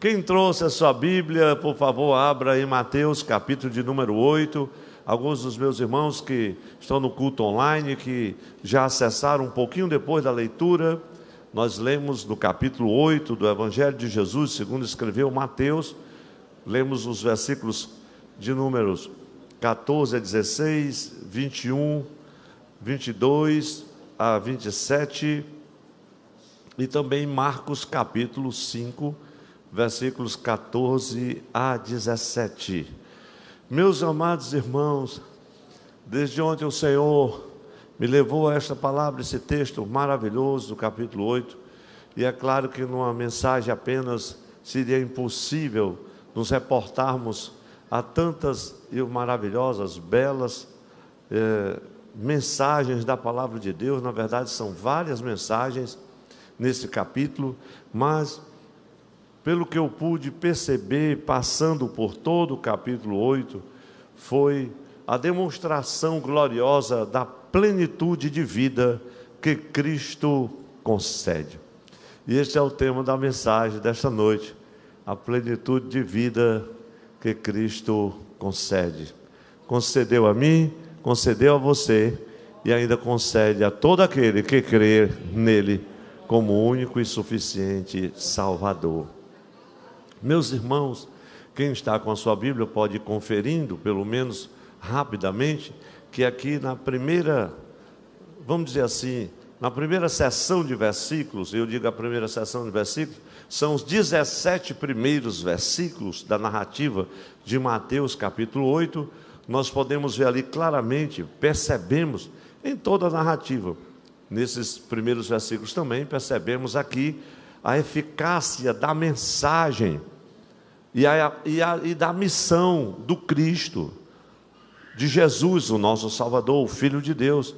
Quem trouxe a sua Bíblia, por favor, abra em Mateus, capítulo de número 8. Alguns dos meus irmãos que estão no culto online, que já acessaram um pouquinho depois da leitura, nós lemos no capítulo 8 do Evangelho de Jesus, segundo escreveu Mateus, lemos os versículos de números 14 a 16, 21, 22 a 27, e também Marcos capítulo 5, versículos 14 a 17. Meus amados irmãos, desde ontem o Senhor me levou a esta palavra, esse texto maravilhoso do capítulo 8, e é claro que numa mensagem apenas seria impossível nos reportarmos a tantas e maravilhosas, belas mensagens da palavra de Deus. Na verdade são várias mensagens nesse capítulo, mas pelo que eu pude perceber, passando por todo o capítulo 8, foi a demonstração gloriosa da plenitude de vida que Cristo concede. E este é o tema da mensagem desta noite, a plenitude de vida que Cristo concede. Concedeu a mim, concedeu a você, e ainda concede a todo aquele que crer nele como único e suficiente Salvador. Meus irmãos, quem está com a sua Bíblia pode ir conferindo, pelo menos rapidamente, que aqui na primeira, vamos dizer assim, na primeira seção de versículos, eu digo a primeira seção de versículos, são os 17 primeiros versículos da narrativa de Mateus capítulo 8, nós podemos ver ali claramente, percebemos em toda a narrativa, nesses primeiros versículos também, percebemos aqui a eficácia da mensagem e da missão do Cristo, de Jesus, o nosso Salvador, o Filho de Deus,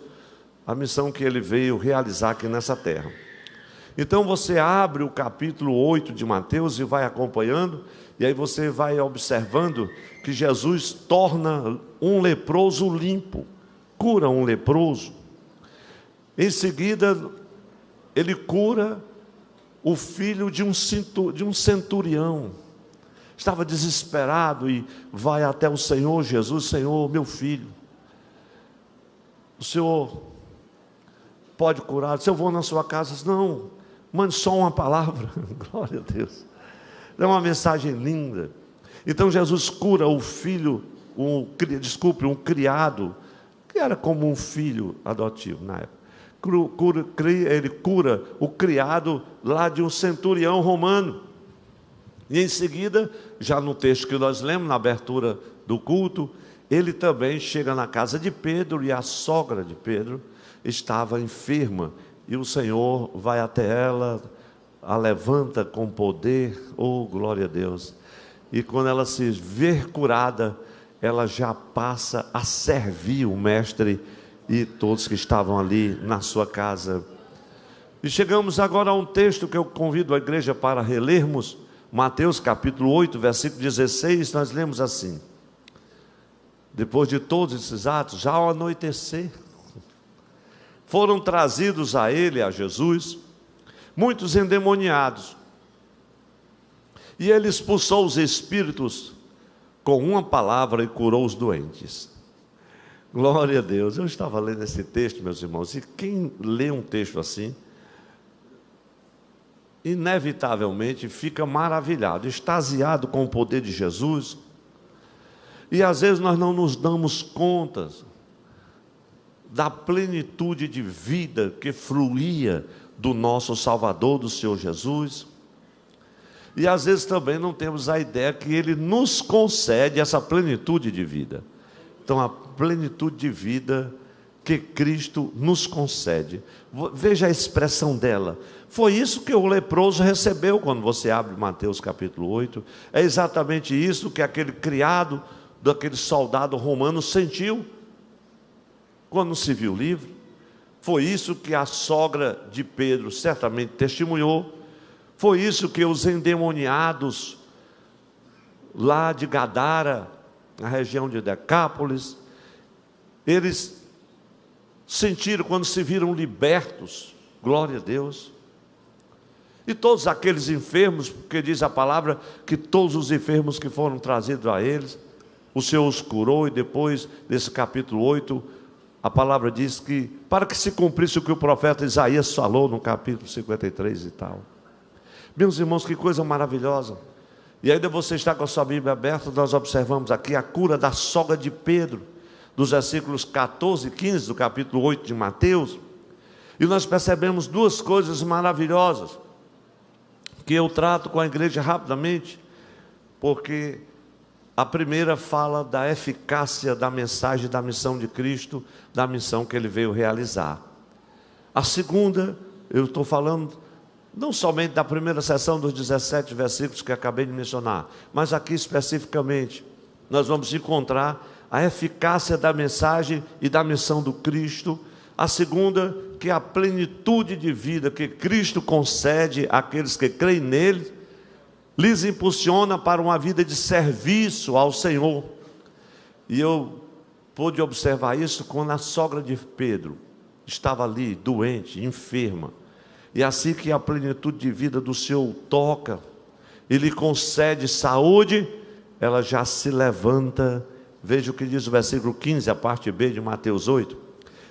a missão que ele veio realizar aqui nessa terra. Então você abre o capítulo 8 de Mateus e vai acompanhando, e aí você vai observando que Jesus torna um leproso limpo, cura um leproso. Em seguida, ele cura o filho de um centurião. Estava desesperado e vai até o Senhor Jesus: Senhor, meu filho, o Senhor pode curar? Se eu vou na sua casa, não, mande só uma palavra. Glória a Deus, é uma mensagem linda. Então Jesus cura o filho, um criado, que era como um filho adotivo na época. Ele cura o criado lá de um centurião romano. E em seguida, já no texto que nós lemos, na abertura do culto, ele também chega na casa de Pedro, e a sogra de Pedro estava enferma, e o Senhor vai até ela, a levanta com poder, oh glória a Deus, e quando ela se vê curada, ela já passa a servir o mestre e todos que estavam ali na sua casa. E chegamos agora a um texto que eu convido a igreja para relermos, Mateus capítulo 8, versículo 16, nós lemos assim: depois de todos esses atos, já ao anoitecer, foram trazidos a ele, a Jesus, muitos endemoniados, e ele expulsou os espíritos com uma palavra e curou os doentes. Glória a Deus. Eu estava lendo esse texto, meus irmãos, e quem lê um texto assim, inevitavelmente fica maravilhado, extasiado com o poder de Jesus. E às vezes nós não nos damos conta da plenitude de vida que fluía do nosso Salvador, do Senhor Jesus. E às vezes também não temos a ideia que Ele nos concede essa plenitude de vida. Então a plenitude de vida que Cristo nos concede, veja a expressão dela. Foi isso que o leproso recebeu quando você abre Mateus capítulo 8. É exatamente isso que aquele criado daquele soldado romano sentiu quando se viu livre. Foi isso que a sogra de Pedro certamente testemunhou. Foi isso que os endemoniados lá de Gadara, na região de Decápolis, eles sentiram quando se viram libertos. Glória a Deus. E todos aqueles enfermos, porque diz a palavra que todos os enfermos que foram trazidos a eles, o Senhor os curou. E depois desse capítulo 8, a palavra diz que, para que se cumprisse o que o profeta Isaías falou no capítulo 53 e tal. Meus irmãos, que coisa maravilhosa. E ainda você está com a sua Bíblia aberta, nós observamos aqui a cura da sogra de Pedro, dos versículos 14 e 15 do capítulo 8 de Mateus. E nós percebemos duas coisas maravilhosas, que eu trato com a igreja rapidamente, porque a primeira fala da eficácia da mensagem da missão de Cristo, da missão que Ele veio realizar. A segunda, eu estou falando não somente da primeira seção dos 17 versículos que acabei de mencionar, mas aqui especificamente, nós vamos encontrar a eficácia da mensagem e da missão do Cristo. A segunda, que é a plenitude de vida que Cristo concede àqueles que creem nele, lhes impulsiona para uma vida de serviço ao Senhor. E eu pude observar isso quando a sogra de Pedro estava ali, doente, enferma. E assim que a plenitude de vida do Senhor toca e lhe concede saúde, ela já se levanta. Veja o que diz o versículo 15, a parte B de Mateus 8.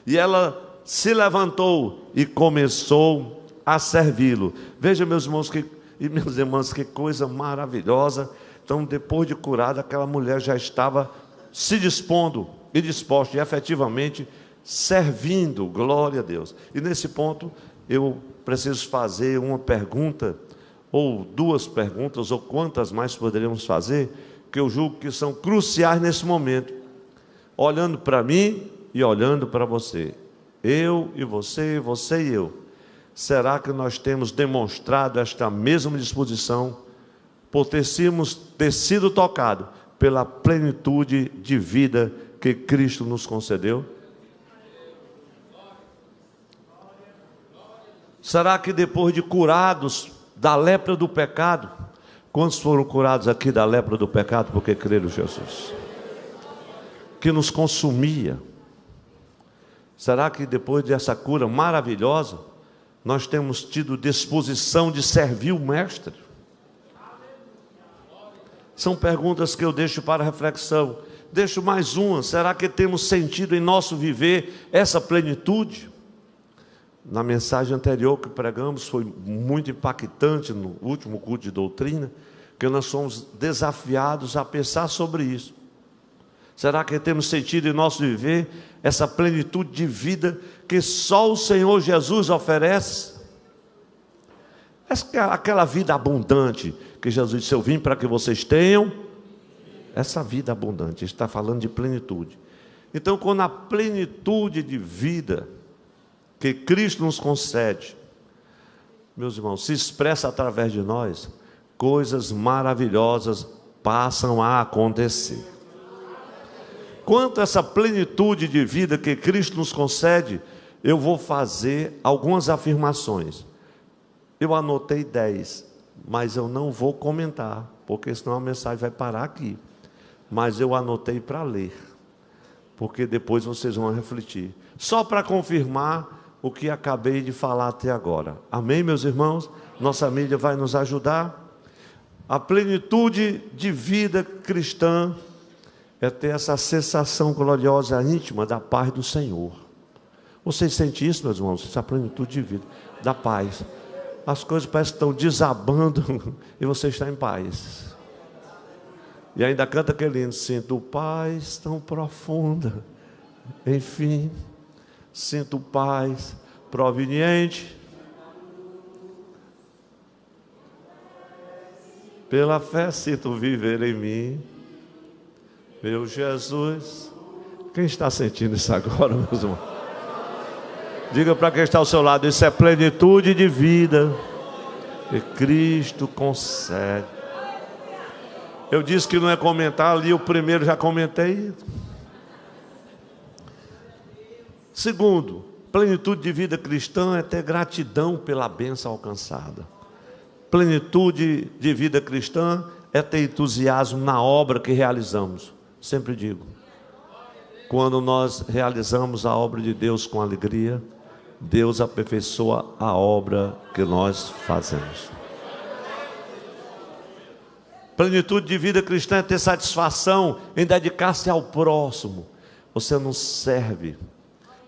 E ela se levantou e começou a servi-lo. Veja, meus irmãos e minhas irmãs, que coisa maravilhosa. Então, depois de curada, aquela mulher já estava se dispondo e disposta, e efetivamente servindo, glória a Deus. E nesse ponto, eu preciso fazer uma pergunta, ou duas perguntas, ou quantas mais poderíamos fazer, que eu julgo que são cruciais nesse momento, olhando para mim e olhando para você. Eu e você e eu. Será que nós temos demonstrado esta mesma disposição por ter sido tocado pela plenitude de vida que Cristo nos concedeu? Será que depois de curados da lepra do pecado, quantos foram curados aqui da lepra do pecado porque creram em Jesus? Que nos consumia. Será que depois dessa cura maravilhosa, nós temos tido disposição de servir o Mestre? São perguntas que eu deixo para reflexão. Deixo mais uma: será que temos sentido em nosso viver essa plenitude? Na mensagem anterior que pregamos, foi muito impactante no último culto de doutrina, que nós somos desafiados a pensar sobre isso. Será que temos sentido em nosso viver essa plenitude de vida que só o Senhor Jesus oferece? Aquela vida abundante que Jesus disse: eu vim para que vocês tenham essa vida abundante. Está falando de plenitude. Então, quando a plenitude de vida que Cristo nos concede, meus irmãos, se expressa através de nós, coisas maravilhosas passam a acontecer. Quanto a essa plenitude de vida que Cristo nos concede, eu vou fazer algumas afirmações. Eu anotei 10, mas eu não vou comentar, porque senão a mensagem vai parar aqui. Mas eu anotei para ler, porque depois vocês vão refletir. Só para confirmar o que acabei de falar até agora. Amém, meus irmãos? Nossa mídia vai nos ajudar. A plenitude de vida cristã é ter essa sensação gloriosa, íntima da paz do Senhor. Vocês sentem isso, meus irmãos? Essa plenitude de vida, da paz. As coisas parecem que estão desabando e você está em paz. E ainda canta aquele hino: sinto paz tão profunda, enfim, sinto paz proveniente pela fé, sinto viver em mim, meu Jesus. Quem está sentindo isso agora, meus irmãos? Diga para quem está ao seu lado: isso é plenitude de vida que Cristo concede. Eu disse que não é comentar, ali o primeiro já comentei. Segundo, plenitude de vida cristã é ter gratidão pela bênção alcançada. Plenitude de vida cristã é ter entusiasmo na obra que realizamos. Sempre digo, quando nós realizamos a obra de Deus com alegria, Deus aperfeiçoa a obra que nós fazemos. Plenitude de vida cristã é ter satisfação em dedicar-se ao próximo. Você não serve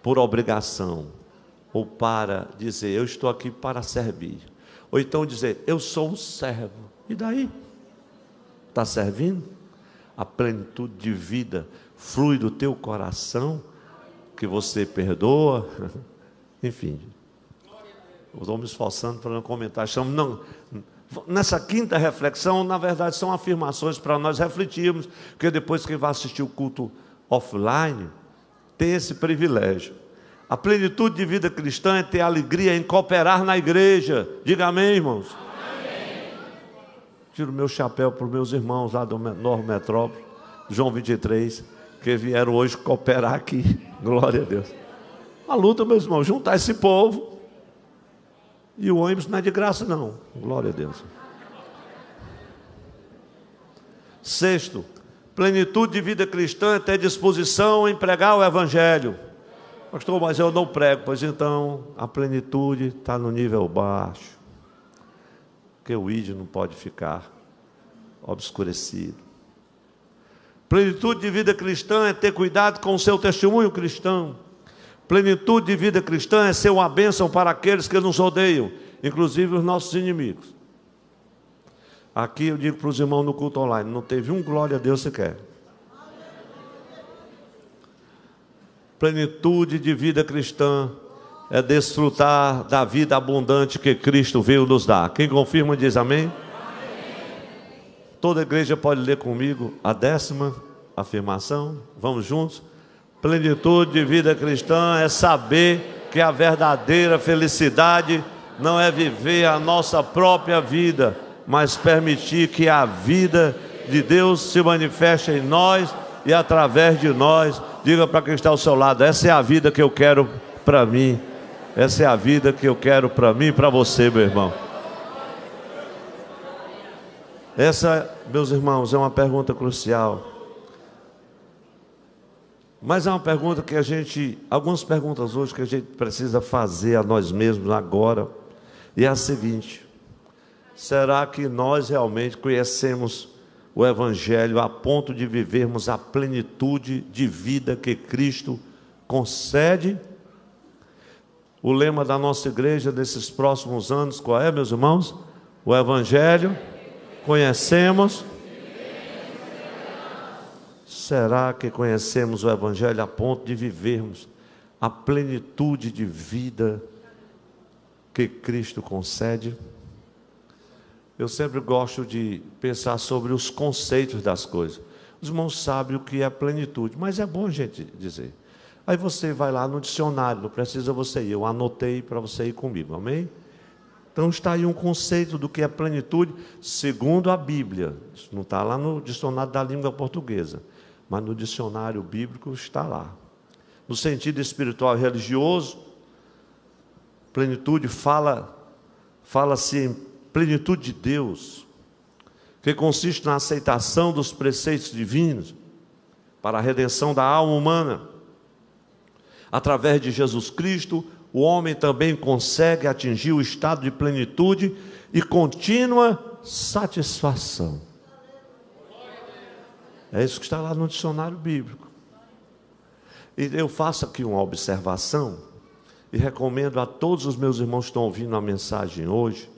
por obrigação ou para dizer, eu estou aqui para servir. Ou então dizer, eu sou um servo. E daí? Está servindo? A plenitude de vida flui do teu coração, que você perdoa. Enfim, eu estou me esforçando para não comentar. Nessa quinta reflexão, na verdade, são afirmações para nós refletirmos, porque depois que vai assistir o culto offline, tem esse privilégio. A plenitude de vida cristã é ter alegria em cooperar na igreja. Diga amém, irmãos. Amém. Tiro o meu chapéu para os meus irmãos lá do Nova Metrópole, João 23, que vieram hoje cooperar aqui. Glória a Deus. A luta, meus irmãos, juntar esse povo. E o ônibus não é de graça, não. Glória a Deus. Sexto, plenitude de vida cristã é ter disposição em pregar o Evangelho. Pastor, mas eu não prego. Pois então, a plenitude está no nível baixo. Porque o ídolo não pode ficar obscurecido. Plenitude de vida cristã é ter cuidado com o seu testemunho cristão. Plenitude de vida cristã é ser uma bênção para aqueles que nos odeiam, inclusive os nossos inimigos. Aqui eu digo para os irmãos no culto online, não teve um glória a Deus sequer. Plenitude de vida cristã é desfrutar da vida abundante que Cristo veio nos dar. Quem confirma diz amém? Amém. Toda a igreja pode ler comigo a 10ª afirmação. Vamos juntos? Plenitude de vida cristã é saber que a verdadeira felicidade não é viver a nossa própria vida, mas permitir que a vida de Deus se manifeste em nós e através de nós. Diga para quem está ao seu lado, essa é a vida que eu quero para mim. Essa é a vida que eu quero para mim e para você, meu irmão. Essa, meus irmãos, é uma pergunta crucial. Mas é uma pergunta que algumas perguntas hoje que a gente precisa fazer a nós mesmos agora. E é a seguinte: será que nós realmente conhecemos o Evangelho a ponto de vivermos a plenitude de vida que Cristo concede? O lema da nossa igreja nesses próximos anos, qual é, meus irmãos? O Evangelho conhecemos. Será que conhecemos o Evangelho a ponto de vivermos a plenitude de vida que Cristo concede? Eu sempre gosto de pensar sobre os conceitos das coisas. Os irmãos sabem o que é plenitude, mas é bom a gente dizer. Aí você vai lá no dicionário, não precisa você ir, eu anotei para você ir comigo, amém? Então está aí um conceito do que é plenitude, segundo a Bíblia. Isso não está lá no dicionário da língua portuguesa, mas no dicionário bíblico está lá. No sentido espiritual e religioso, plenitude fala-se em plenitude de Deus, que consiste na aceitação dos preceitos divinos para a redenção da alma humana. Através de Jesus Cristo, o homem também consegue atingir o estado de plenitude e contínua satisfação. É isso que está lá no dicionário bíblico. E eu faço aqui uma observação e recomendo a todos os meus irmãos que estão ouvindo a mensagem hoje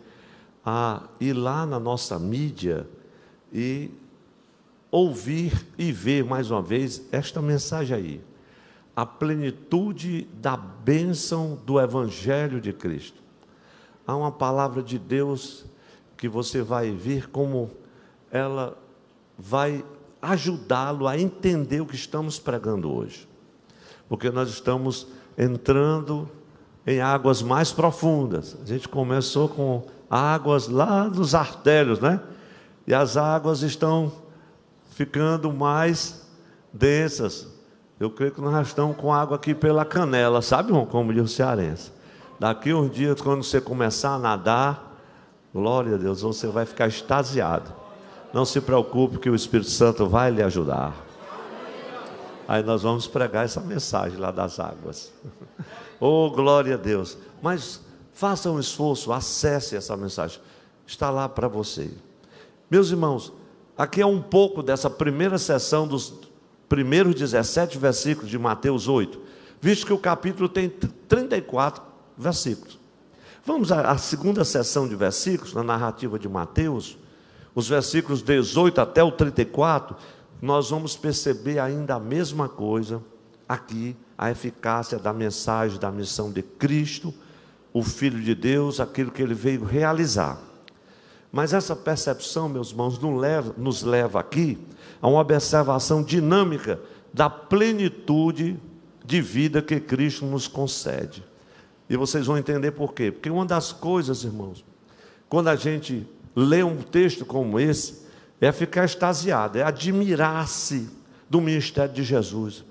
a ir lá na nossa mídia e ouvir e ver mais uma vez esta mensagem aí. A plenitude da bênção do Evangelho de Cristo. Há uma palavra de Deus que você vai ver como ela vai ajudá-lo a entender o que estamos pregando hoje. Porque nós estamos entrando em águas mais profundas. A gente começou com águas lá dos artérios, né? E as águas estão ficando mais densas. Eu creio que nós já estamos com água aqui pela canela, sabe, irmão? Como diz o cearense. Daqui uns dias, quando você começar a nadar, glória a Deus, você vai ficar extasiado. Não se preocupe que o Espírito Santo vai lhe ajudar. Aí nós vamos pregar essa mensagem lá das águas. Oh, glória a Deus. Mas faça um esforço, acesse essa mensagem. Está lá para você. Meus irmãos, aqui é um pouco dessa primeira sessão dos primeiros 17 versículos de Mateus 8, visto que o capítulo tem 34 versículos. Vamos à segunda sessão de versículos, na narrativa de Mateus, os versículos 18 até o 34, nós vamos perceber ainda a mesma coisa aqui, a eficácia da mensagem, da missão de Cristo, o Filho de Deus, aquilo que ele veio realizar. Mas essa percepção, meus irmãos, nos leva aqui a uma observação dinâmica da plenitude de vida que Cristo nos concede. E vocês vão entender por quê. Porque uma das coisas, irmãos, quando a gente lê um texto como esse, é ficar extasiado, é admirar-se do ministério de Jesus,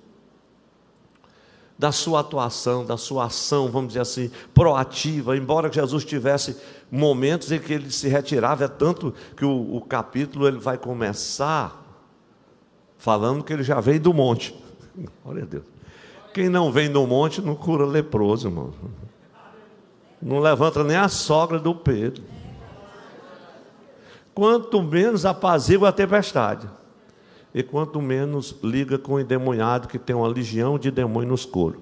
da sua atuação, da sua ação, vamos dizer assim, proativa. Embora Jesus tivesse momentos em que ele se retirava, é tanto que o capítulo ele vai começar falando que ele já veio do monte. Glória a Deus. Quem não vem do monte não cura leproso, irmão. Não levanta nem a sogra do Pedro. Quanto menos apazigua a tempestade. E quanto menos liga com o endemoniado que tem uma legião de demônio nos coros.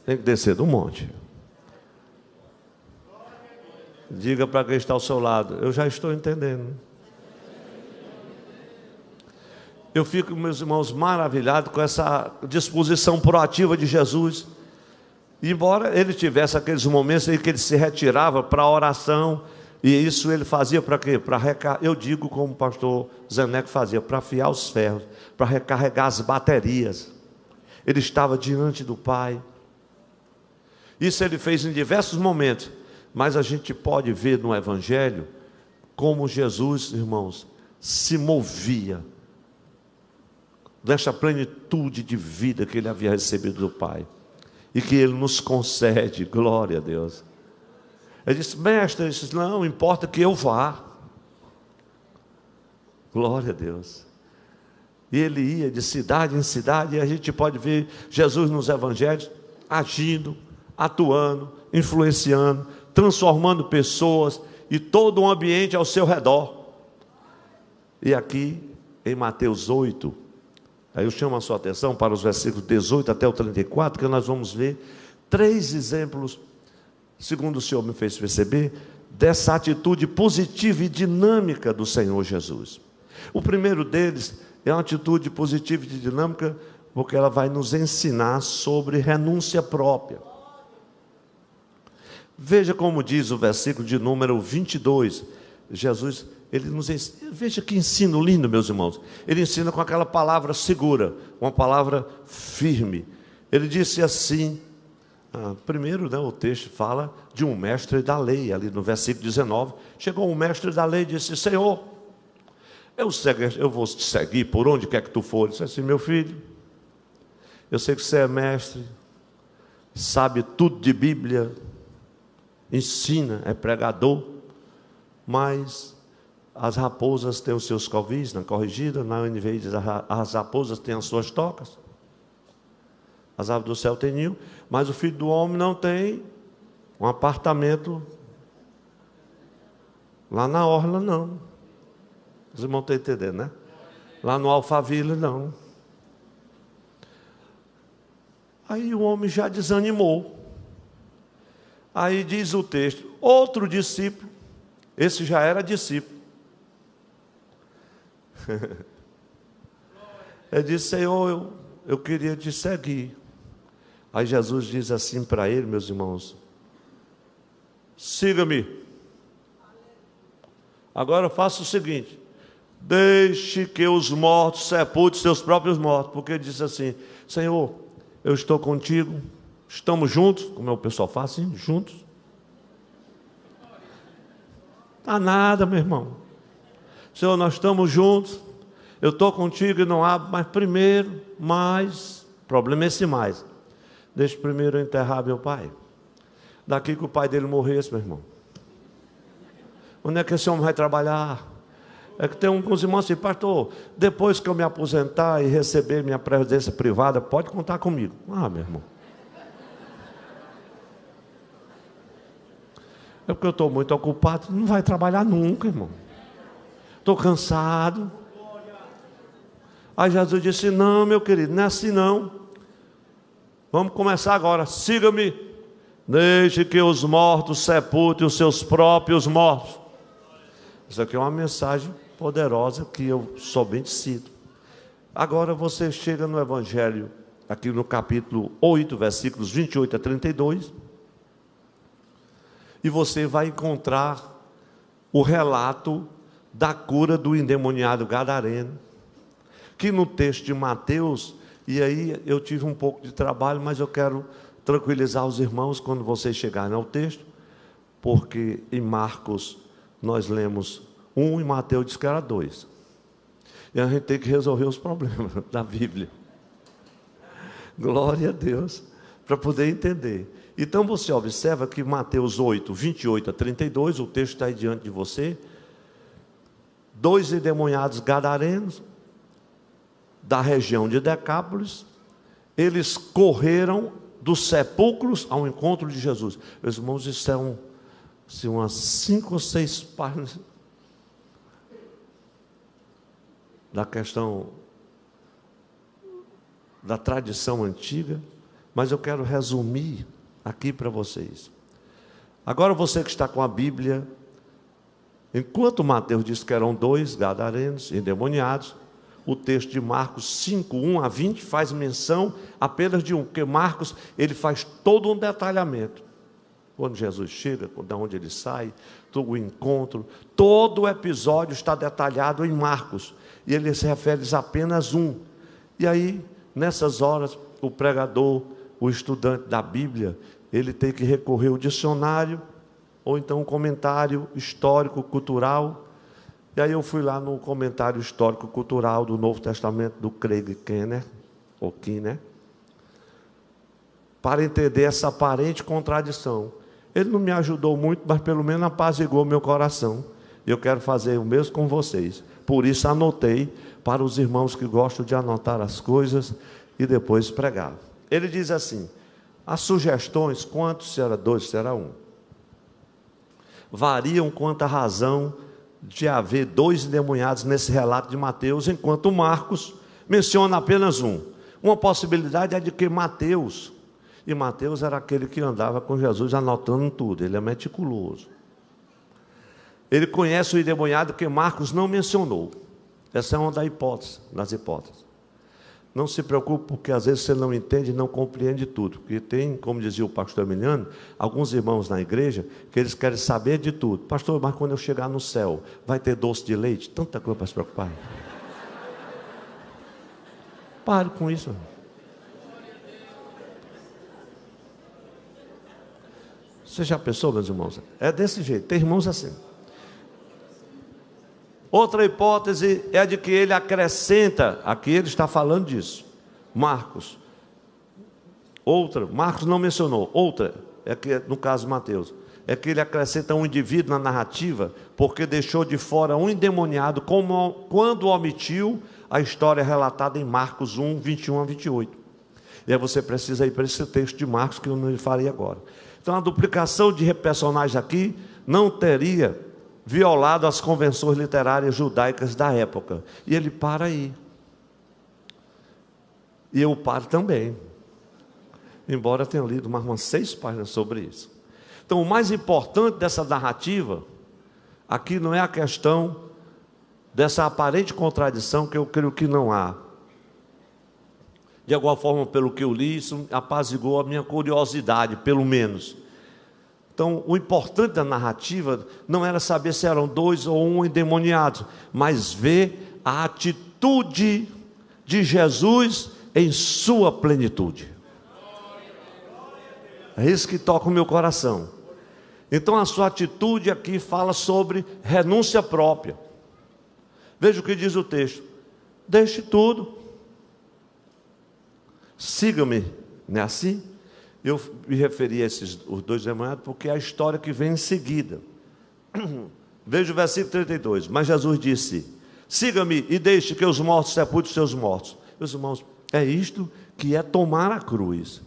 Tem que descer do monte. Diga para quem está ao seu lado: eu já estou entendendo. Eu fico, meus irmãos, maravilhado com essa disposição proativa de Jesus. Embora ele tivesse aqueles momentos em que ele se retirava para a oração, e isso ele fazia para quê? Eu digo como o pastor Zeneco fazia, para afiar os ferros, para recarregar as baterias. Ele estava diante do Pai. Isso ele fez em diversos momentos, mas a gente pode ver no Evangelho como Jesus, irmãos, se movia desta plenitude de vida que ele havia recebido do Pai e que ele nos concede. Glória a Deus. Ele disse: mestre, ele disse, não importa que eu vá. Glória a Deus. E ele ia de cidade em cidade, e a gente pode ver Jesus nos evangelhos agindo, atuando, influenciando, transformando pessoas e todo o ambiente ao seu redor. E aqui em Mateus 8, aí eu chamo a sua atenção para os versículos 18 até o 34, que nós vamos ver 3 exemplos, segundo o Senhor me fez perceber, dessa atitude positiva e dinâmica do Senhor Jesus. O primeiro deles é uma atitude positiva e dinâmica, porque ela vai nos ensinar sobre renúncia própria. Veja como diz o versículo de número 22, Jesus, ele nos ensina, veja que ensino lindo, meus irmãos. Ele ensina com aquela palavra segura, uma palavra firme. Ele disse assim, primeiro, o texto fala de um mestre da lei, ali no versículo 19, chegou um mestre da lei e disse: Senhor, eu vou te seguir por onde quer que tu fores. Disse assim: meu filho, eu sei que você é mestre, sabe tudo de Bíblia, ensina, é pregador, mas as raposas têm os seus covis, na corrigida, na NVI diz: as raposas têm as suas tocas, as aves do céu têm ninho, mas o filho do homem não tem um apartamento lá na orla, não. Os irmãos estão entendendo, né? Lá no Alphaville, não. Aí o homem já desanimou. Aí diz o texto, outro discípulo, esse já era discípulo, ele disse: Senhor, eu queria te seguir. Aí Jesus diz assim para ele, meus irmãos: siga-me. Agora faça o seguinte: deixe que os mortos sepultem seus próprios mortos. Porque ele disse assim: Senhor, eu estou contigo, estamos juntos, como é o pessoal fala assim, juntos. Está nada, meu irmão. Senhor, nós estamos juntos, eu estou contigo e não há, mas problema é esse mais. Deixa primeiro eu enterrar meu pai. Daqui que o pai dele morresse, meu irmão. Onde é que esse homem vai trabalhar? É que tem alguns irmãos assim, pastor, depois que eu me aposentar e receber minha previdência privada, pode contar comigo. Ah, meu irmão. É porque eu estou muito ocupado, não vai trabalhar nunca, irmão. Estou cansado. Aí Jesus disse, não, meu querido, não é assim não. Vamos começar agora, siga-me. Deixe que os mortos sepultem os seus próprios mortos. Isso aqui é uma mensagem poderosa que eu somente cito. Agora você chega no Evangelho, aqui no capítulo 8, versículos 28 a 32, e você vai encontrar o relato da cura do endemoniado gadareno, que no texto de Mateus, e aí eu tive um pouco de trabalho, mas eu quero tranquilizar os irmãos quando vocês chegarem ao texto, porque em Marcos nós lemos 1 e Mateus diz que era 2. E a gente tem que resolver os problemas da Bíblia. Glória a Deus, para poder entender. Então você observa que Mateus 8, 28 a 32, o texto está aí diante de você. 2 endemoniados gadarenos, da região de Decápolis, eles correram dos sepulcros ao encontro de Jesus. Meus irmãos, isso são umas 5 ou 6 páginas da questão da tradição antiga, mas eu quero resumir aqui para vocês. Agora você que está com a Bíblia, enquanto Mateus diz que eram 2 gadarenos endemoniados, o texto de Marcos 5, 1 a 20 faz menção apenas de um, porque Marcos ele faz todo um detalhamento. Quando Jesus chega, de onde ele sai, todo o encontro, todo o episódio está detalhado em Marcos, e ele se refere a apenas um. E aí, nessas horas, o pregador, o estudante da Bíblia, ele tem que recorrer ao dicionário, ou então um comentário histórico, cultural. E aí eu fui lá no comentário histórico-cultural do Novo Testamento do Craig Kenner, ou Kinner, para entender essa aparente contradição. Ele não me ajudou muito, mas pelo menos apaziguou meu coração. Eu quero fazer o mesmo com vocês. Por isso anotei para os irmãos que gostam de anotar as coisas e depois pregar. Ele diz assim, as sugestões, quantos será 2, será 1, variam quanto à razão de haver 2 endemoniados nesse relato de Mateus, enquanto Marcos menciona apenas um. Uma possibilidade é de que Mateus, e Mateus era aquele que andava com Jesus anotando tudo, ele é meticuloso. Ele conhece o endemoniado que Marcos não mencionou. Essa é uma das hipóteses. Não se preocupe, porque às vezes você não entende e não compreende tudo. Porque tem, como dizia o pastor Emiliano, alguns irmãos na igreja que eles querem saber de tudo. Pastor, mas quando eu chegar no céu, vai ter doce de leite? Tanta coisa para se preocupar. Pare com isso. Você já pensou, meus irmãos? É desse jeito, tem irmãos assim. Outra hipótese é a de que ele acrescenta, aqui ele está falando disso, Marcos. Outra, Marcos não mencionou, outra, é que no caso de Mateus, é que ele acrescenta um indivíduo na narrativa, porque deixou de fora um endemoniado, quando omitiu a história relatada em Marcos 1, 21 a 28. E aí você precisa ir para esse texto de Marcos, que eu não lhe farei agora. Então a duplicação de personagens aqui não teria violado as convenções literárias judaicas da época. E ele para aí. E eu paro também. Embora tenha lido umas 6 páginas sobre isso. Então o mais importante dessa narrativa, aqui não é a questão dessa aparente contradição, que eu creio que não há. De alguma forma, pelo que eu li, isso apaziguou a minha curiosidade, pelo menos. Então, o importante da narrativa não era saber se eram 2 ou 1 endemoniados, mas ver a atitude de Jesus em sua plenitude. É isso que toca o meu coração. Então, a sua atitude aqui fala sobre renúncia própria. Veja o que diz o texto: deixe tudo, siga-me. Não é assim? Eu me referi a os 2 endemoniados porque é a história que vem em seguida. Veja o versículo 32. Mas Jesus disse: siga-me e deixe que os mortos sepultem os seus mortos. Meus irmãos, é isto que é tomar a cruz.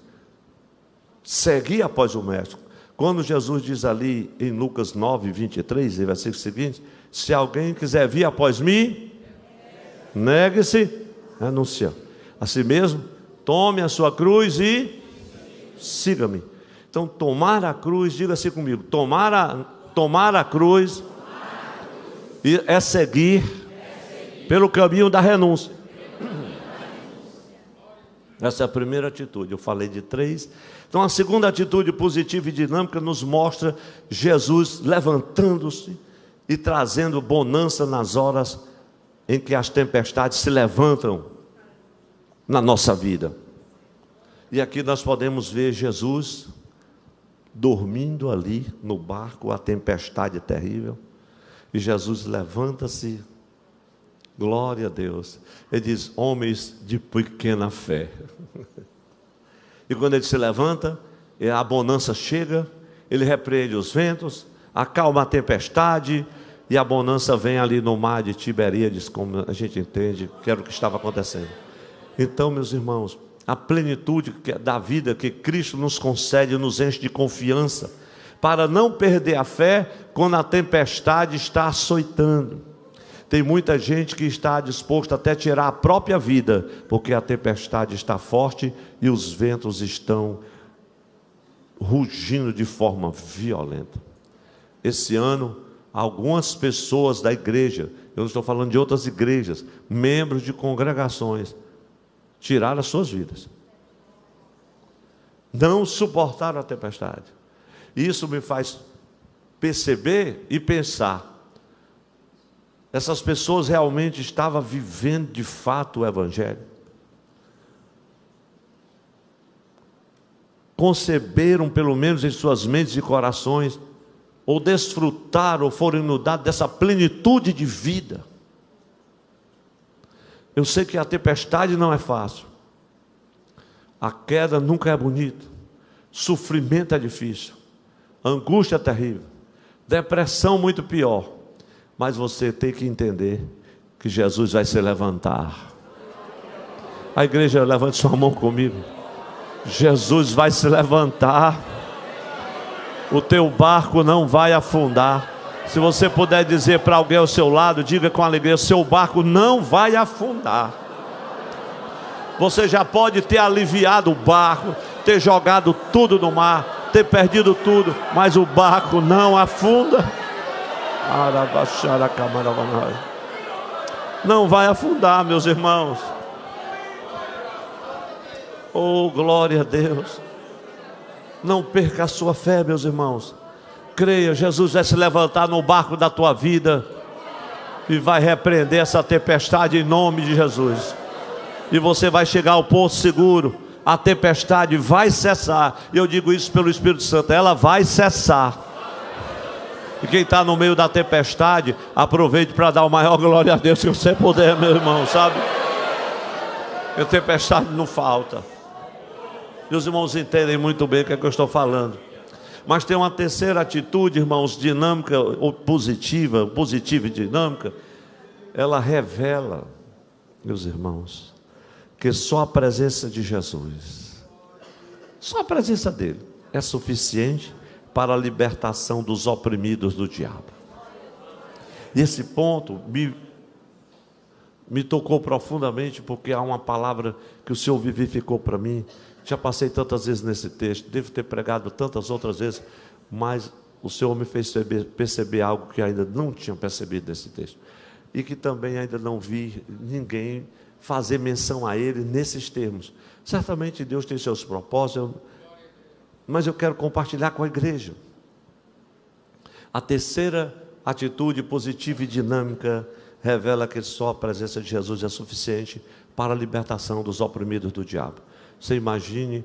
Seguir após o mestre. Quando Jesus diz ali em Lucas 9, 23, e versículo seguinte: se alguém quiser vir após mim, negue-se, renuncia a si mesmo, tome a sua cruz e siga-me. Então, tomar a cruz, diga assim comigo: tomar a cruz é seguir pelo caminho da renúncia. Essa é a primeira atitude. Eu falei de 3. Então, a segunda atitude positiva e dinâmica nos mostra Jesus levantando-se e trazendo bonança nas horas em que as tempestades se levantam na nossa vida. E aqui nós podemos ver Jesus dormindo ali no barco, a tempestade terrível, e Jesus levanta-se, glória a Deus. Ele diz: homens de pequena fé. E quando ele se levanta, a bonança chega, ele repreende os ventos, acalma a tempestade, e a bonança vem ali no mar de Tiberíades, como a gente entende que era o que estava acontecendo. Então, meus irmãos, a plenitude da vida que Cristo nos concede nos enche de confiança, para não perder a fé quando a tempestade está açoitando. Tem muita gente que está disposta até a tirar a própria vida, porque a tempestade está forte e os ventos estão rugindo de forma violenta. Esse ano, algumas pessoas da igreja, eu não estou falando de outras igrejas, membros de congregações, tiraram as suas vidas. Não suportaram a tempestade. Isso me faz perceber e pensar: essas pessoas realmente estavam vivendo de fato o Evangelho? Conceberam, pelo menos em suas mentes e corações, ou desfrutaram, ou foram inundados dessa plenitude de vida? Eu sei que a tempestade não é fácil, a queda nunca é bonita, sofrimento é difícil, angústia é terrível, depressão muito pior, mas você tem que entender que Jesus vai se levantar. A igreja, levante sua mão comigo. Jesus vai se levantar, o teu barco não vai afundar. Se você puder dizer para alguém ao seu lado, diga com alegria: seu barco não vai afundar. Você já pode ter aliviado o barco, ter jogado tudo no mar, ter perdido tudo, mas o barco não afunda. Não vai afundar, meus irmãos. Oh, glória a Deus. Não perca a sua fé, meus irmãos. Creia, Jesus vai se levantar no barco da tua vida e vai repreender essa tempestade em nome de Jesus. E você vai chegar ao porto seguro. A tempestade vai cessar. E eu digo isso pelo Espírito Santo: ela vai cessar. E quem está no meio da tempestade, aproveite para dar o maior glória a Deus que você puder, meu irmão, sabe? A tempestade não falta. E os irmãos entendem muito bem o que é que eu estou falando. Mas tem uma terceira atitude, irmãos, dinâmica ou positiva e dinâmica. Ela revela, meus irmãos, que só a presença de Jesus, só a presença dele é suficiente para a libertação dos oprimidos do diabo. E esse ponto me tocou profundamente, porque há uma palavra que o Senhor vivificou para mim. Já passei tantas vezes nesse texto, devo ter pregado tantas outras vezes, mas o Senhor me fez perceber algo que ainda não tinha percebido nesse texto, e que também ainda não vi ninguém fazer menção a ele nesses termos. Certamente Deus tem seus propósitos, mas eu quero compartilhar com a igreja. A terceira atitude positiva e dinâmica revela que só a presença de Jesus é suficiente para a libertação dos oprimidos do diabo. Você imagine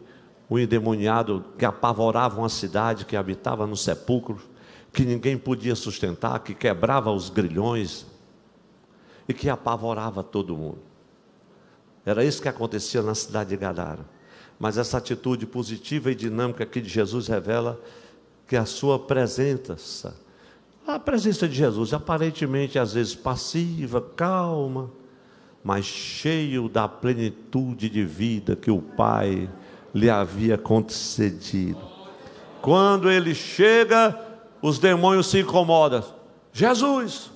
um endemoniado que apavorava uma cidade, que habitava no sepulcro, que ninguém podia sustentar, que quebrava os grilhões e que apavorava todo mundo. Era isso que acontecia na cidade de Gadara. Mas essa atitude positiva e dinâmica aqui de Jesus revela que a sua presença, A presença de Jesus, aparentemente às vezes passiva, calma, mas cheio da plenitude de vida que o Pai lhe havia concedido. Quando ele chega, os demônios se incomodam. Jesus,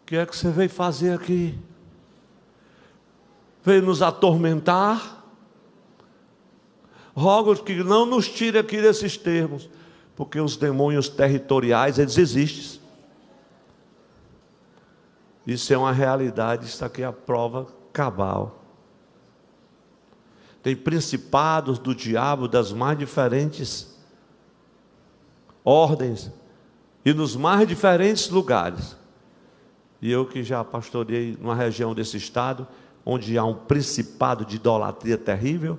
o que é que você veio fazer aqui? Veio nos atormentar? Rogo que não nos tire aqui desses termos, porque os demônios territoriais, eles existem. Isso é uma realidade, isso aqui é a prova cabal. Tem principados do diabo das mais diferentes ordens e nos mais diferentes lugares. E eu que já pastoreei numa região desse estado, onde há um principado de idolatria terrível,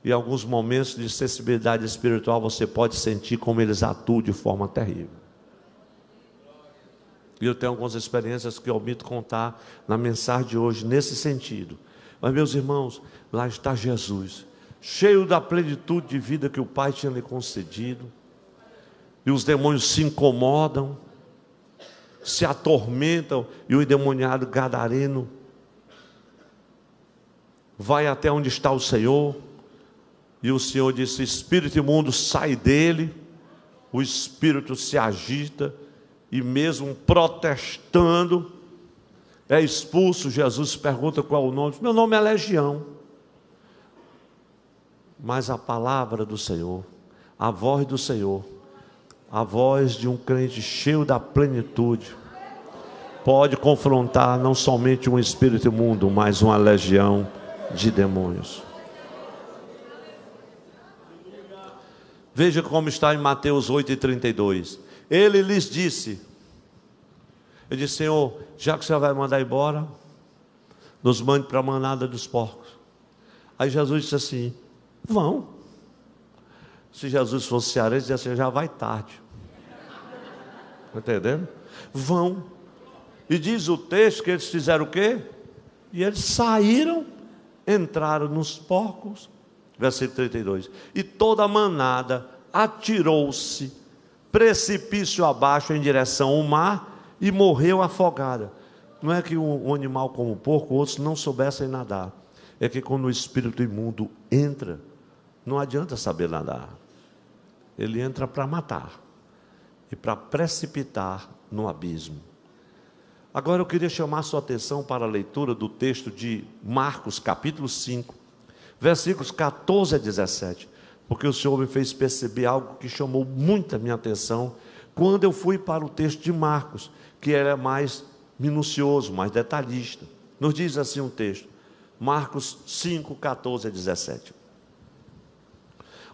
e em alguns momentos de sensibilidade espiritual você pode sentir como eles atuam de forma terrível. E eu tenho algumas experiências que eu omito contar na mensagem de hoje, nesse sentido. Mas, meus irmãos, lá está Jesus, cheio da plenitude de vida que o Pai tinha lhe concedido, e os demônios se incomodam, se atormentam, e o endemoniado gadareno vai até onde está o Senhor, e o Senhor disse: espírito imundo, sai dele. O espírito se agita, e mesmo protestando, é expulso. Jesus pergunta qual é o nome. Meu nome é Legião. Mas a palavra do Senhor, a voz do Senhor, a voz de um crente cheio da plenitude, pode confrontar não somente um espírito imundo, mas uma legião de demônios. Veja como está em Mateus 8:32. Ele lhes disse, ele disse: Senhor, já que você vai mandar embora, nos mande para a manada dos porcos. Aí Jesus disse assim: vão. Se Jesus fosse cearense, dizia assim: já vai tarde. Está entendendo? Vão. E diz o texto que eles fizeram o quê? E eles saíram, entraram nos porcos. Versículo 32. E toda a manada atirou-se precipício abaixo em direção ao mar e morreu afogada. Não é que um animal como o porco, outros não soubessem nadar. É que quando o espírito imundo entra, não adianta saber nadar. Ele entra para matar e para precipitar no abismo. Agora eu queria chamar a sua atenção para a leitura do texto de Marcos, capítulo 5, versículos 14 a 17, porque o Senhor me fez perceber algo que chamou muito a minha atenção, quando eu fui para o texto de Marcos, que era mais minucioso, mais detalhista. Nos diz assim um texto, Marcos 5, 14 a 17.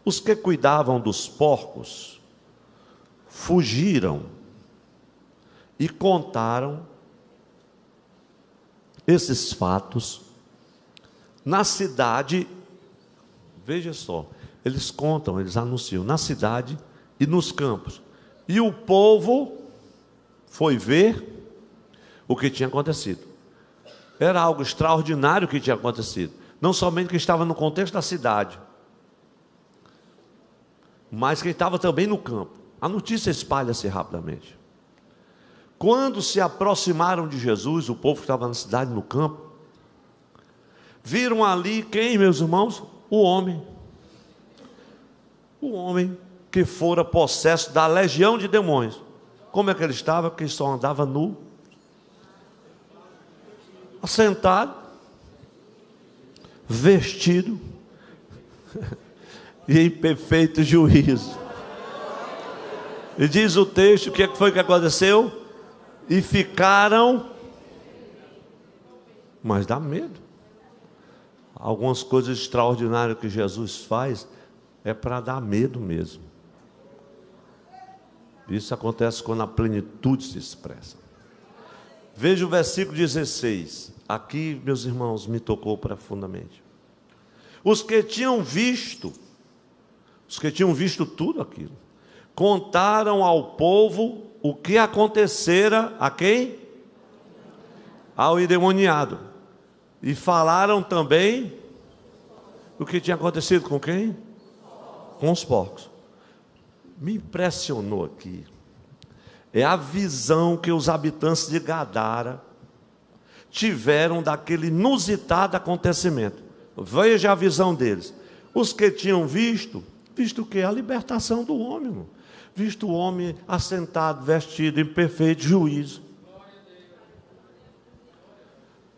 Os que cuidavam dos porcos fugiram e contaram esses fatos na cidade. Veja só, eles contam, eles anunciam na cidade e nos campos. E o povo foi ver o que tinha acontecido. Era algo extraordinário que tinha acontecido. Não somente que estava no contexto da cidade, mas que estava também no campo. A notícia espalha-se rapidamente. Quando se aproximaram de Jesus, o povo que estava na cidade, no campo, viram ali quem, meus irmãos? O homem que fora possesso da legião de demônios. Como é que ele estava? Porque ele só andava nu, assentado, vestido e em perfeito juízo. E diz o texto, o que foi que aconteceu? E ficaram, mas dá medo. Algumas coisas extraordinárias que Jesus faz é para dar medo mesmo. Isso acontece quando a plenitude se expressa. Veja o versículo 16. Aqui, meus irmãos, me tocou profundamente. Os que tinham visto tudo aquilo, contaram ao povo o que acontecera a quem? Ao endemoniado. E falaram também o que tinha acontecido com quem? Com os porcos. Me impressionou aqui É a visão que os habitantes de Gadara tiveram daquele inusitado acontecimento. Veja a visão deles. Os que tinham visto o que? A libertação do homem, irmão. Visto o homem assentado, vestido em perfeito juízo.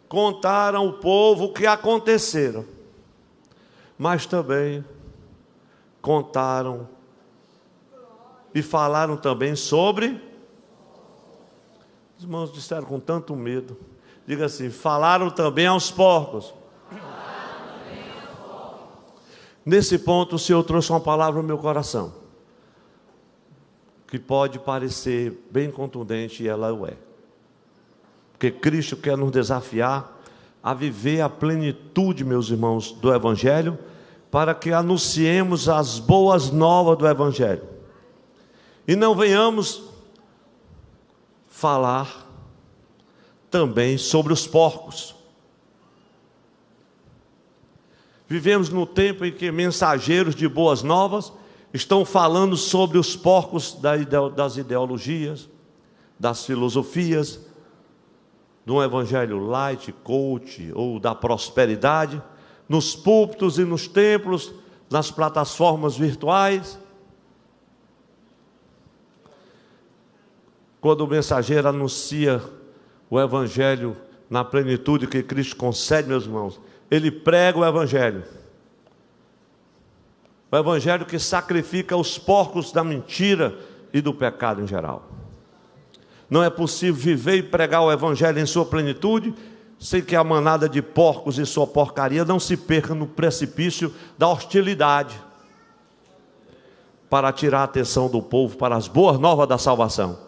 Contaram ao povo o que aconteceram, mas também contaram e falaram também sobre. Os irmãos disseram com tanto medo. Diga assim: falaram também aos porcos. Nesse ponto o Senhor trouxe uma palavra no meu coração, que pode parecer bem contundente, e ela o é. Porque Cristo quer nos desafiar a viver a plenitude, meus irmãos, do Evangelho, para que anunciemos as boas novas do Evangelho. E não venhamos falar também sobre os porcos. Vivemos no tempo em que mensageiros de boas novas estão falando sobre os porcos das ideologias, das filosofias, de um evangelho light, coach, ou da prosperidade, nos púlpitos e nos templos, nas plataformas virtuais. Quando o mensageiro anuncia o evangelho na plenitude que Cristo concede, meus irmãos, ele prega o evangelho que sacrifica os porcos da mentira e do pecado em geral. Não é possível viver e pregar o evangelho em sua plenitude sem que a manada de porcos e sua porcaria não se perca no precipício da hostilidade, para tirar a atenção do povo para as boas novas da salvação.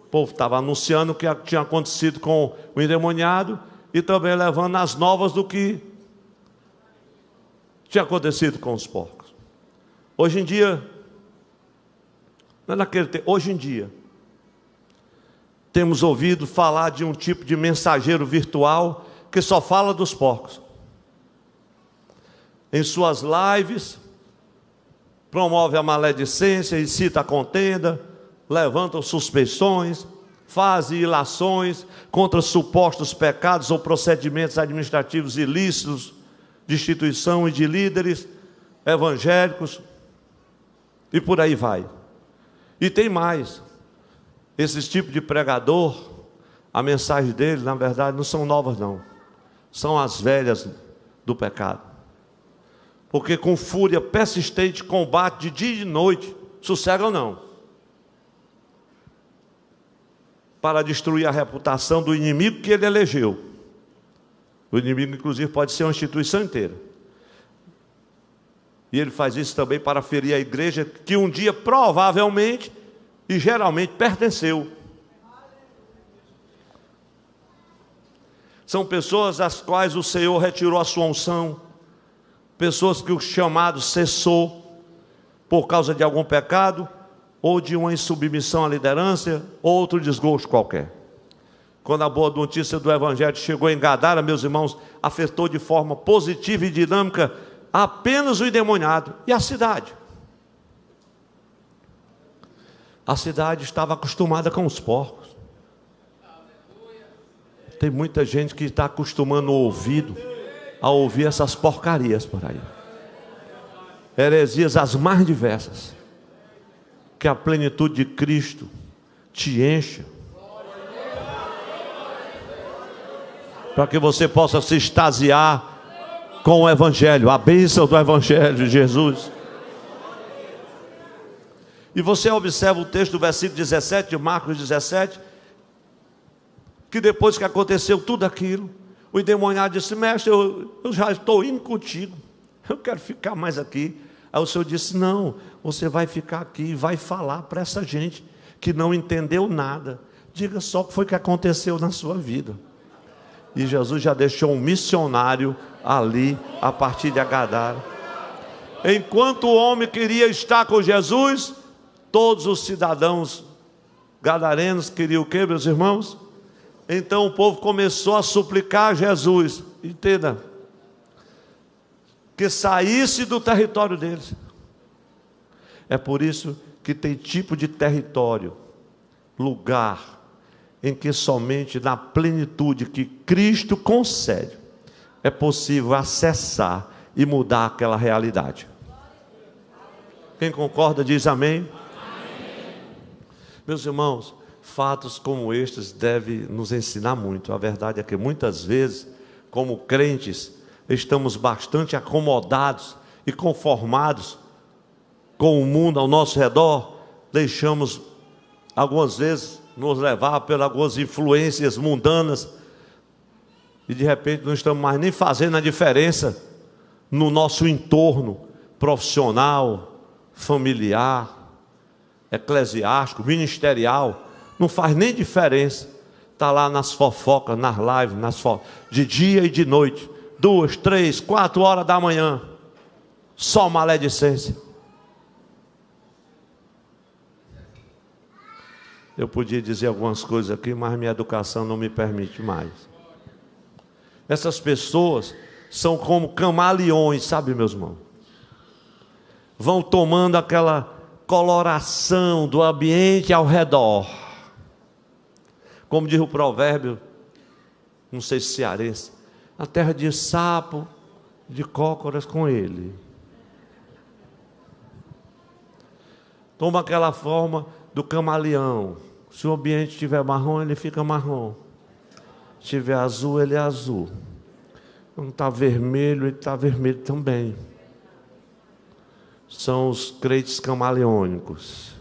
O povo estava anunciando o que tinha acontecido com o endemoniado e também levando as novas do que tinha acontecido com os porcos. Hoje em dia, não é naquele tempo, hoje em dia, temos ouvido falar de um tipo de mensageiro virtual que só fala dos porcos. Em suas lives, promove a maledicência, incita a contenda, levanta suspeições, faz ilações contra supostos pecados ou procedimentos administrativos ilícitos de instituição e de líderes evangélicos, e por aí vai. E tem mais. Esses tipos de pregador, a mensagem dele, na verdade, não são novas não, são as velhas do pecado, porque com fúria persistente combate de dia e de noite, sossegam não, para destruir a reputação do inimigo que ele elegeu. O inimigo, inclusive, pode ser uma instituição inteira. E ele faz isso também para ferir a igreja que um dia provavelmente e geralmente pertenceu. São pessoas às quais o Senhor retirou a sua unção, pessoas que o chamado cessou por causa de algum pecado, ou de uma insubmissão à liderança, ou outro desgosto qualquer. Quando a boa notícia do Evangelho chegou em Gadara, meus irmãos, afetou de forma positiva e dinâmica apenas o endemoniado e a cidade. A cidade estava acostumada com os porcos. Tem muita gente que está acostumando o ouvido a ouvir essas porcarias por aí. Heresias as mais diversas. Que a plenitude de Cristo te encha, para que você possa se extasiar com o Evangelho, a bênção do Evangelho de Jesus. E você observa o texto do versículo 17, de Marcos 17, que depois que aconteceu tudo aquilo, o endemoniado disse: mestre, eu já estou indo contigo, eu quero ficar mais aqui. Aí o Senhor disse: não, você vai ficar aqui e vai falar para essa gente que não entendeu nada. Diga só o que foi que aconteceu na sua vida. E Jesus já deixou um missionário ali, a partir de Gadara. Enquanto o homem queria estar com Jesus, todos os cidadãos gadarenos queriam o quê, meus irmãos? Então o povo começou a suplicar a Jesus, entenda, que saísse do território deles. É por isso que tem tipo de território, lugar, em que somente na plenitude que Cristo concede, é possível acessar e mudar aquela realidade. Quem concorda diz amém. Amém. Meus irmãos, fatos como estes devem nos ensinar muito. A verdade é que muitas vezes, como crentes, estamos bastante acomodados e conformados com o mundo ao nosso redor, deixamos algumas vezes nos levar por algumas influências mundanas e de repente não estamos mais nem fazendo a diferença no nosso entorno profissional, familiar, eclesiástico, ministerial. Não faz nem diferença. Está lá nas fofocas, nas lives, de dia e de noite, 2, 3, 4 horas da manhã, só maledicência. Eu podia dizer algumas coisas aqui, mas minha educação não me permite mais. Essas pessoas são como camaleões, sabe, meus irmãos? Vão tomando aquela coloração do ambiente ao redor. Como diz o provérbio, não sei se cearense, a terra de sapo, de cócoras com ele. Toma aquela forma do camaleão. Se o ambiente estiver marrom, ele fica marrom. Se estiver azul, ele é azul. Não está vermelho, ele está vermelho também. São os crentes camaleônicos.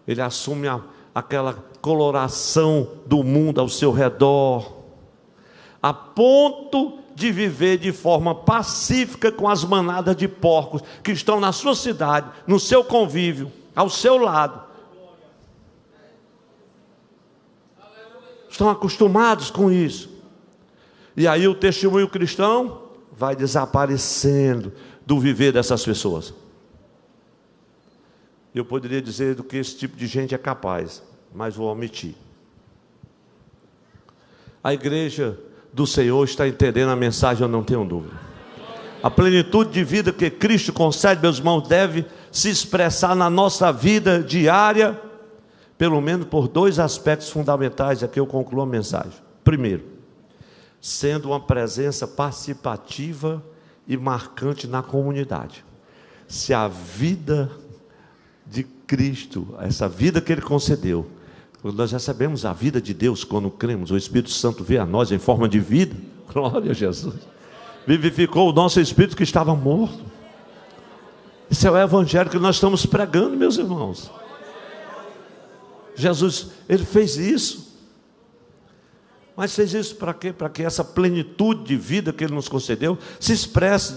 Ele assume aquela coloração do mundo ao seu redor, a ponto de viver de forma pacífica com as manadas de porcos que estão na sua cidade, no seu convívio, ao seu lado. Estão acostumados com isso. E aí o testemunho cristão vai desaparecendo do viver dessas pessoas. Eu poderia dizer do que esse tipo de gente é capaz, mas vou omitir. A igreja do Senhor está entendendo a mensagem, eu não tenho dúvida. A plenitude de vida que Cristo concede, meus irmãos, deve se expressar na nossa vida diária, pelo menos por 2 aspectos fundamentais. Aqui eu concluo a mensagem. Primeiro, sendo uma presença participativa e marcante na comunidade. Se a vida de Cristo, essa vida que Ele concedeu, nós recebemos a vida de Deus quando cremos, o Espírito Santo veio a nós em forma de vida, glória a Jesus, vivificou o nosso espírito que estava morto. Esse é o evangelho que nós estamos pregando, meus irmãos. Jesus, Ele fez isso. Mas fez isso para quê? Para que essa plenitude de vida que Ele nos concedeu se expresse,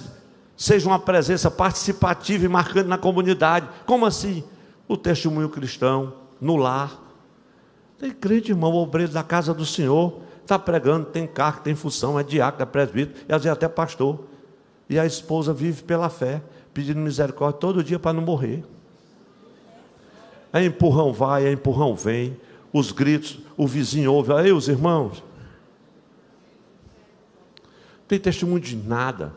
seja uma presença participativa e marcante na comunidade. Como assim? O testemunho cristão, no lar. Tem crente, irmão, obreiro da casa do Senhor, está pregando, tem cargo, tem função, é diácono, é presbítero, e às vezes até pastor. E a esposa vive pela fé, pedindo misericórdia todo dia para não morrer. É empurrão vai, é empurrão vem, os gritos, o vizinho ouve, aí os irmãos. Não tem testemunho de nada,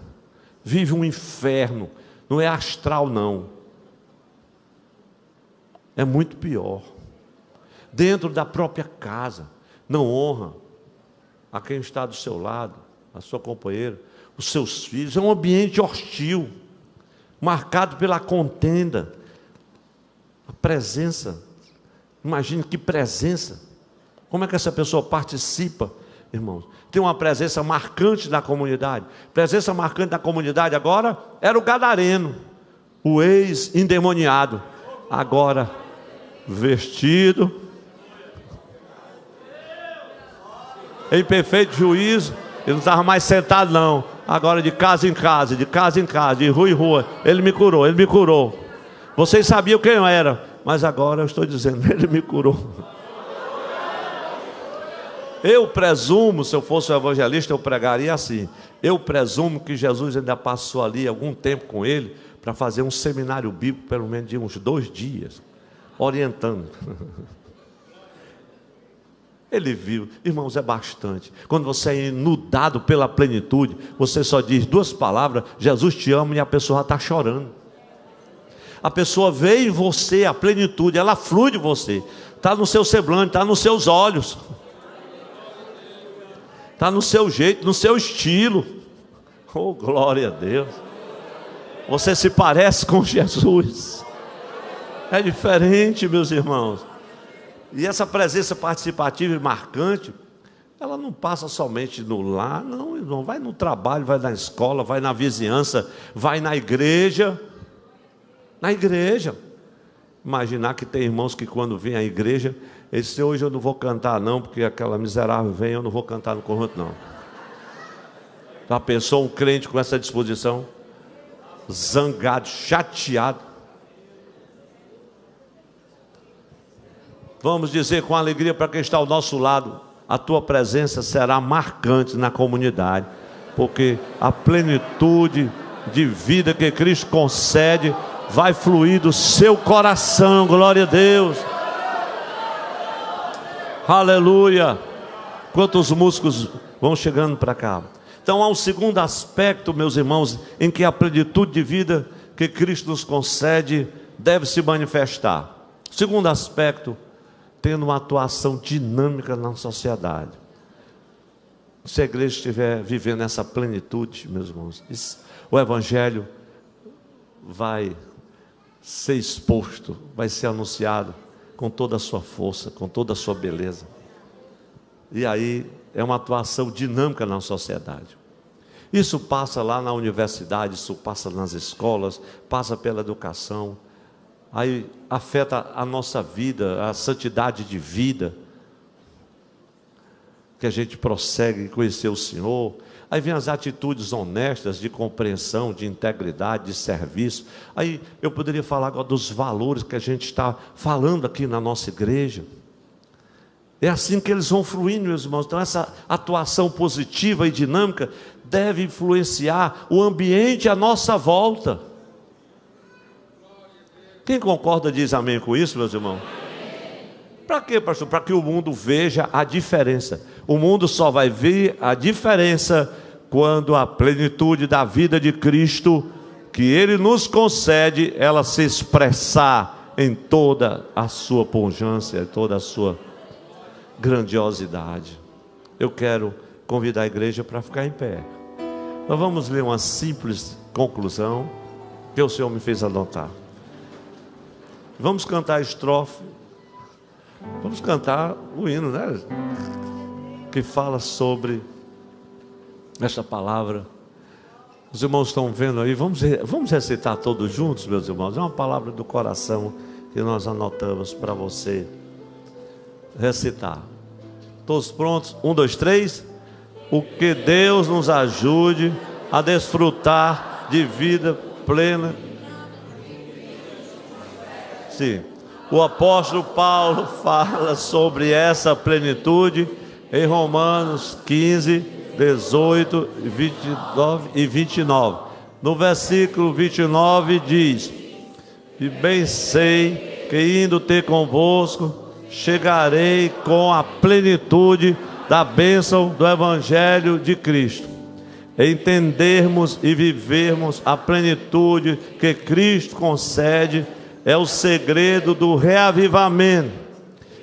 vive um inferno, não é astral não, é muito pior. Dentro da própria casa, não honra a quem está do seu lado, a sua companheira, os seus filhos. É um ambiente hostil, marcado pela contenda. A presença, imagine que presença. Como é que essa pessoa participa, irmãos? Tem uma presença marcante na comunidade. Presença marcante na comunidade agora era o gadareno, o ex-endemoniado, agora vestido em perfeito juízo. Ele não estava mais sentado não, agora de casa em casa, de casa em casa, de rua em rua. Ele me curou, Ele me curou. Vocês sabiam quem eu era, mas agora eu estou dizendo, Ele me curou. Eu presumo, se eu fosse um evangelista, eu pregaria assim. Eu presumo que Jesus ainda passou ali algum tempo com ele, para fazer um seminário bíblico, pelo menos de uns 2 dias, orientando. Ele viu, irmãos, é bastante. Quando você é inundado pela plenitude, você só diz 2 palavras, Jesus te ama, e a pessoa está chorando. A pessoa vê em você a plenitude, ela flui de você. Está no seu semblante, está nos seus olhos. Está no seu jeito, no seu estilo. Oh, glória a Deus. Você se parece com Jesus. É diferente, meus irmãos. E essa presença participativa e marcante, ela não passa somente no lar, não, irmão. Vai no trabalho, vai na escola, vai na vizinhança, vai na igreja. Na igreja. Imaginar que tem irmãos que quando vêm à igreja, eles dizem, hoje eu não vou cantar não, porque aquela miserável vem, eu não vou cantar no conjunto não. Já pensou um crente com essa disposição? Zangado, chateado. Vamos dizer com alegria para quem está ao nosso lado, a tua presença será marcante na comunidade, porque a plenitude de vida que Cristo concede vai fluir do seu coração. Glória a Deus. Aleluia. Quantos músicos vão chegando para cá. Então há um segundo aspecto, meus irmãos, em que a plenitude de vida que Cristo nos concede deve se manifestar. Segundo aspecto, tendo uma atuação dinâmica na sociedade. Se a igreja estiver vivendo essa plenitude, meus irmãos, o Evangelho vai ser exposto, vai ser anunciado com toda a sua força, com toda a sua beleza. E aí é uma atuação dinâmica na sociedade. Isso passa lá na universidade, isso passa nas escolas, passa pela educação. Aí afeta a nossa vida, a santidade de vida, que a gente prossegue em conhecer o Senhor. Aí vem as atitudes honestas de compreensão, de integridade, de serviço. Aí eu poderia falar agora dos valores que a gente está falando aqui na nossa igreja. É assim que eles vão fluindo, meus irmãos. Então essa atuação positiva e dinâmica deve influenciar o ambiente à nossa volta. Quem concorda diz amém com isso, meus irmãos? Para quê, pastor? Para que o mundo veja a diferença. O mundo só vai ver a diferença quando a plenitude da vida de Cristo, que Ele nos concede, ela se expressar em toda a sua pujança, em toda a sua grandiosidade. Eu quero convidar a igreja para ficar em pé. Nós vamos ler uma simples conclusão que o Senhor me fez anotar. Vamos cantar a estrofe. Vamos cantar o hino, né? Que fala sobre esta palavra. Os irmãos estão vendo aí. Vamos recitar todos juntos, meus irmãos. É uma palavra do coração que nós anotamos para você recitar. Todos prontos? 1, 2, 3. O que Deus nos ajude a desfrutar de vida plena. Sim. O apóstolo Paulo fala sobre essa plenitude em Romanos 15, 18, 29 e 29. No versículo 29 diz: e bem sei que indo ter convosco, chegarei com a plenitude da bênção do Evangelho de Cristo. Entendermos e vivermos a plenitude que Cristo concede é o segredo do reavivamento.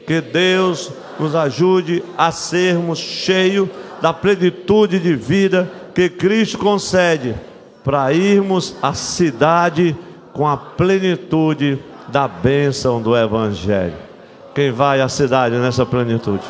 Que Deus nos ajude a sermos cheios da plenitude de vida que Cristo concede, para irmos à cidade com a plenitude da bênção do Evangelho. Quem vai à cidade nessa plenitude?